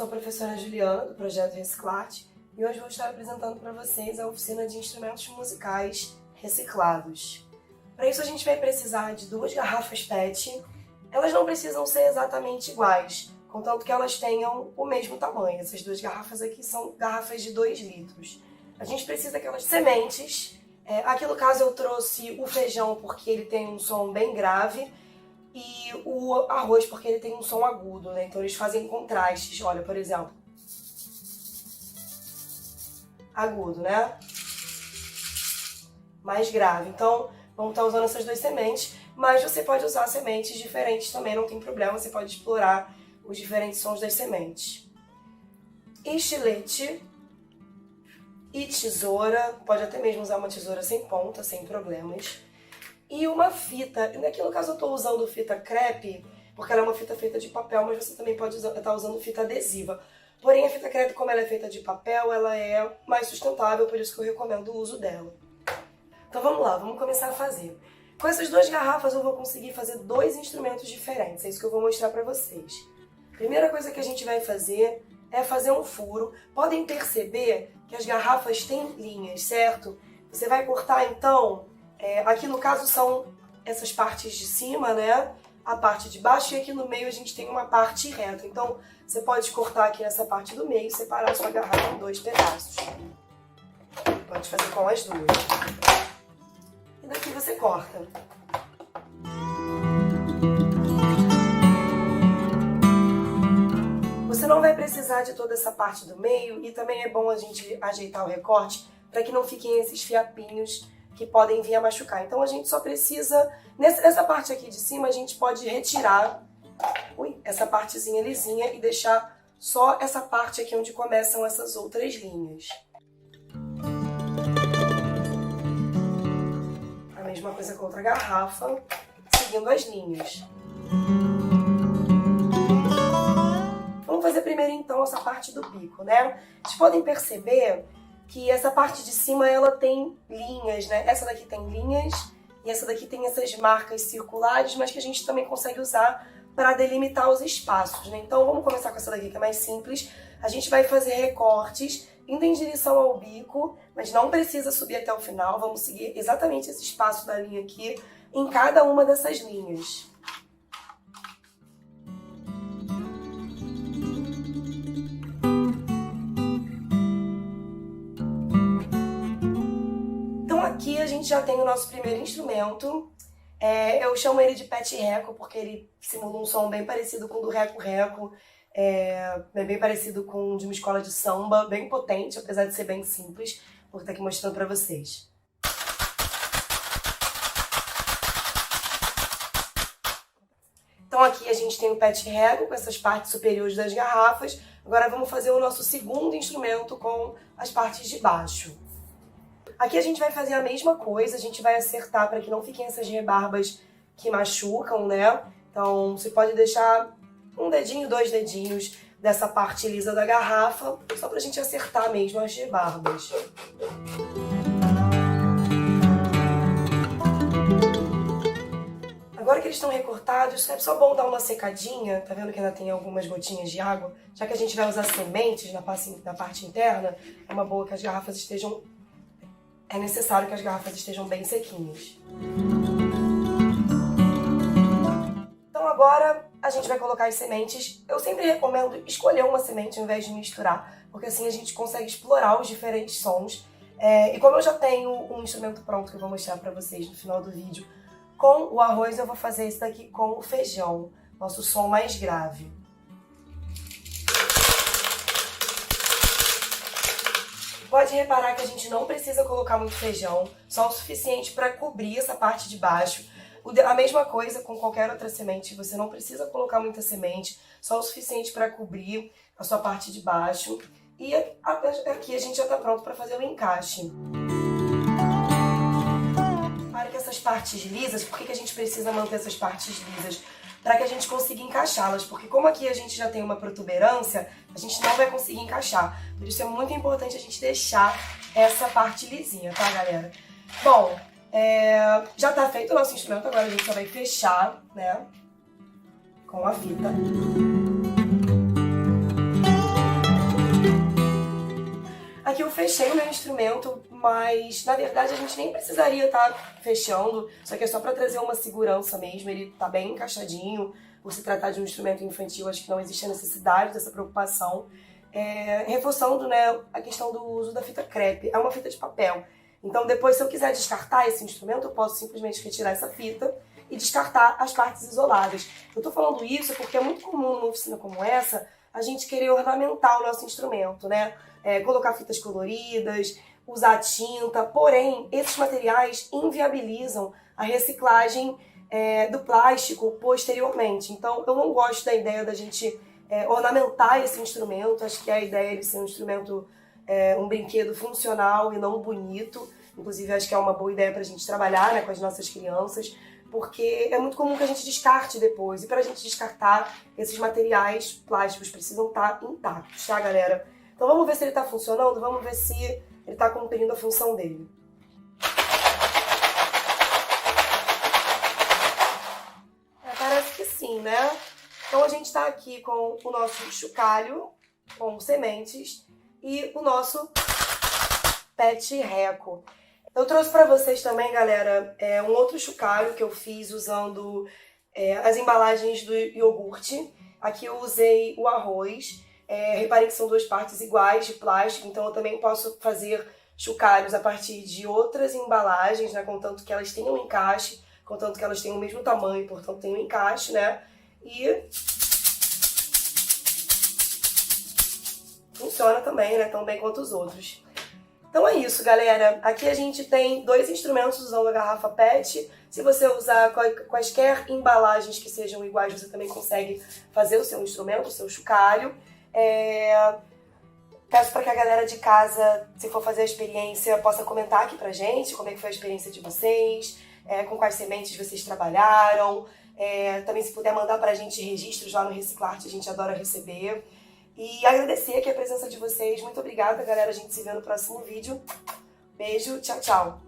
sou a professora Juliana, do Projeto Reciclarte, e hoje vou estar apresentando para vocês a oficina de instrumentos musicais reciclados. Para isso a gente vai precisar de 2 garrafas PET. Elas não precisam ser exatamente iguais, contanto que elas tenham o mesmo tamanho. Essas 2 garrafas aqui são garrafas de 2 litros. A gente precisa daquelas sementes. Aqui no caso eu trouxe o feijão porque ele tem um som bem grave e o arroz porque ele tem um som agudo, né? Então eles fazem contrastes. Olha, por exemplo, agudo, né? Mais grave. Então vamos estar usando essas 2 sementes, mas você pode usar sementes diferentes também, não tem problema, você pode explorar os diferentes sons das sementes. Estilete e tesoura, pode até mesmo usar uma tesoura sem ponta, sem problemas. E uma fita, aqui no caso eu estou usando fita crepe, porque ela é uma fita feita de papel, mas você também pode estar usando fita adesiva. Porém a fita crepe, como ela é feita de papel, ela é mais sustentável, por isso que eu recomendo o uso dela. Então vamos lá, vamos começar a fazer. Com essas 2 garrafas eu vou conseguir fazer 2 instrumentos diferentes, é isso que eu vou mostrar para vocês. Primeira coisa que a gente vai fazer é fazer um furo. Podem perceber que as garrafas têm linhas, certo? Você vai cortar então, aqui no caso são essas partes de cima, né? A parte de baixo, e aqui no meio a gente tem uma parte reta. Então você pode cortar aqui nessa parte do meio e separar a sua garrafa em 2 pedaços. Pode fazer com as 2. E daqui você corta. Você não vai precisar de toda essa parte do meio e também é bom a gente ajeitar o recorte para que não fiquem esses fiapinhos que podem vir a machucar. Então a gente só precisa, nessa parte aqui de cima, a gente pode retirar essa partezinha lisinha e deixar só essa parte aqui onde começam essas outras linhas. Mesma coisa com outra garrafa, seguindo as linhas. Vamos fazer primeiro então essa parte do bico, né? Vocês podem perceber que essa parte de cima ela tem linhas, né? Essa daqui tem linhas e essa daqui tem essas marcas circulares, mas que a gente também consegue usar para delimitar os espaços, né? Então vamos começar com essa daqui que é mais simples. A gente vai fazer recortes indo em direção ao bico, mas não precisa subir até o final. Vamos seguir exatamente esse espaço da linha aqui em cada uma dessas linhas. Então aqui a gente já tem o nosso primeiro instrumento. Eu chamo ele de pet reco porque ele simula um som bem parecido com o do reco-reco. É bem parecido com o de uma escola de samba, bem potente, apesar de ser bem simples. Vou estar aqui mostrando para vocês. Então aqui a gente tem o pet reco com essas partes superiores das garrafas. Agora vamos fazer o nosso segundo instrumento com as partes de baixo. Aqui a gente vai fazer a mesma coisa, a gente vai acertar para que não fiquem essas rebarbas que machucam, né? Então você pode deixar 1 dedinho, 2 dedinhos dessa parte lisa da garrafa, só pra gente acertar mesmo as rebarbas. Agora que eles estão recortados, é só bom dar uma secadinha, tá vendo que ainda tem algumas gotinhas de água? Já que a gente vai usar sementes na parte interna, é uma boa que as garrafas estejam... É necessário que as garrafas estejam bem sequinhas. Então agora a gente vai colocar as sementes. Eu sempre recomendo escolher uma semente ao invés de misturar, porque assim a gente consegue explorar os diferentes sons. E como eu já tenho um instrumento pronto que eu vou mostrar pra vocês no final do vídeo, com o arroz eu vou fazer esse daqui com o feijão, nosso som mais grave. Pode reparar que a gente não precisa colocar muito feijão, só o suficiente para cobrir essa parte de baixo. A mesma coisa com qualquer outra semente, você não precisa colocar muita semente, só o suficiente para cobrir a sua parte de baixo. E aqui a gente já está pronto para fazer o encaixe. Para que essas partes lisas, por que a gente precisa manter essas partes lisas? Para que a gente consiga encaixá-las, porque como aqui a gente já tem uma protuberância, a gente não vai conseguir encaixar. Por isso é muito importante a gente deixar essa parte lisinha, tá, galera? Bom, já tá feito o nosso instrumento, agora a gente só vai fechar, né, com a fita. Aqui eu fechei o meu instrumento, mas na verdade a gente nem precisaria estar fechando, só que é só para trazer uma segurança mesmo, ele tá bem encaixadinho. Por se tratar de um instrumento infantil, acho que não existe a necessidade dessa preocupação. Reforçando, né, a questão do uso da fita crepe, é uma fita de papel. Então depois, se eu quiser descartar esse instrumento, eu posso simplesmente retirar essa fita e descartar as partes isoladas. Eu tô falando isso porque é muito comum numa oficina como essa, a gente querer ornamentar o nosso instrumento, né? Colocar fitas coloridas, usar tinta, porém, esses materiais inviabilizam a reciclagem do plástico posteriormente. Então, eu não gosto da ideia da gente ornamentar esse instrumento. Acho que a ideia é ele ser um instrumento, um brinquedo funcional e não bonito. Inclusive, acho que é uma boa ideia pra gente trabalhar, né, com as nossas crianças, porque é muito comum que a gente descarte depois. E para a gente descartar, esses materiais plásticos precisam estar intactos, tá, galera? Então vamos ver se ele está funcionando, vamos ver se ele está cumprindo a função dele. Parece que sim, né? Então a gente está aqui com o nosso chocalho, com sementes, e o nosso pet reco. Eu trouxe para vocês também, galera, um outro chocalho que eu fiz usando as embalagens do iogurte. Aqui eu usei o arroz. Reparem que são duas partes iguais de plástico, então eu também posso fazer chocalhos a partir de outras embalagens, né, contanto que elas tenham encaixe, contanto que elas tenham o mesmo tamanho, portanto tenham encaixe, né? E funciona também, né, tão bem quanto os outros. Então é isso, galera. Aqui a gente tem 2 instrumentos usando a garrafa PET. Se você usar quaisquer embalagens que sejam iguais, você também consegue fazer o seu instrumento, o seu chocalho. Peço para que a galera de casa, se for fazer a experiência, possa comentar aqui pra gente como é que foi a experiência de vocês, com quais sementes vocês trabalharam. Também se puder mandar pra gente registros lá no Reciclarte, a gente adora receber. E agradecer aqui a presença de vocês. Muito obrigada, galera. A gente se vê no próximo vídeo. Beijo, tchau, tchau.